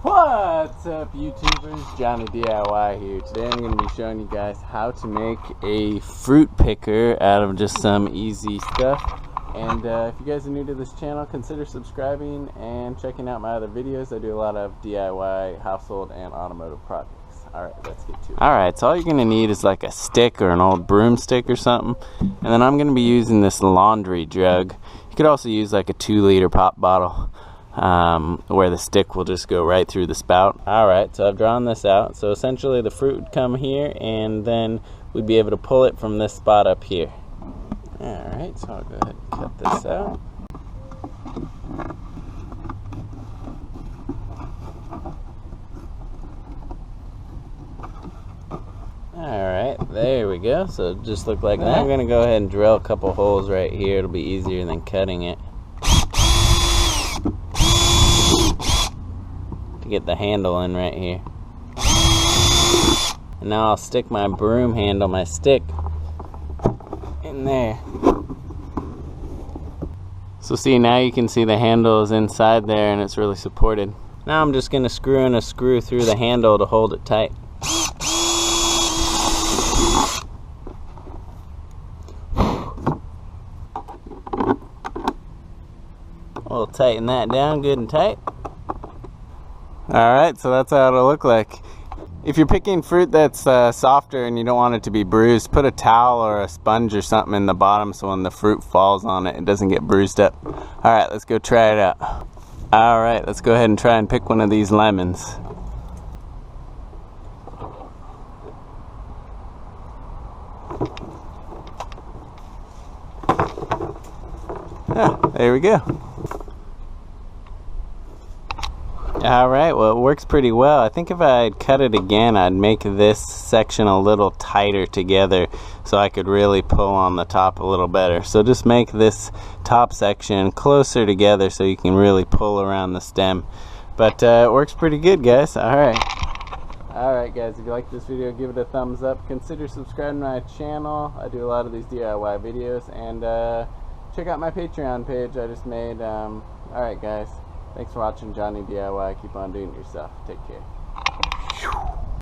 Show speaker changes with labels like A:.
A: What's up, YouTubers? Johnny DIY here. Today I'm going to be showing you guys how to make a fruit picker out of just some easy stuff. And if you guys are new to this channel, consider subscribing and checking out my other videos. I do a lot of DIY, household, and automotive projects. Alright, let's get to it. Alright, so all you're going to need is like a stick or an old broomstick or something. And then I'm going to be using this laundry jug. You could also use like a 2-liter pop bottle. Where the stick will just go right through the spout. Alright, so I've drawn this out. So essentially the fruit would come here and then we'd be able to pull it from this spot up here. Alright, so I'll go ahead and cut this out. Alright, there we go. So it just look like that. I'm going to go ahead and drill a couple holes right here. It'll be easier than cutting it. To get the handle in right here. And now I'll stick my broom handle, my stick, in there. So see, now you can see the handle is inside there and it's really supported. Now I'm just going to screw in a screw through the handle to hold it tight. We'll tighten that down good and tight. Alright, so that's how it'll look like. If you're picking fruit that's softer and you don't want it to be bruised, put a towel or a sponge or something in the bottom so when the fruit falls on it, it doesn't get bruised up. Alright, let's go try it out. Alright, let's go ahead and try and pick one of these lemons. Ah, there we go. Alright, well it works pretty well. I think if I'd cut it again, I'd make this section a little tighter together so I could really pull on the top a little better. So just make this top section closer together so you can really pull around the stem. But it works pretty good, guys. Alright. Alright guys, if you like this video, give it a thumbs up. Consider subscribing to my channel. I do a lot of these DIY videos. And check out my Patreon page I just made. Alright guys. Thanks for watching Johnny DIY. Keep on doing it yourself. Take care.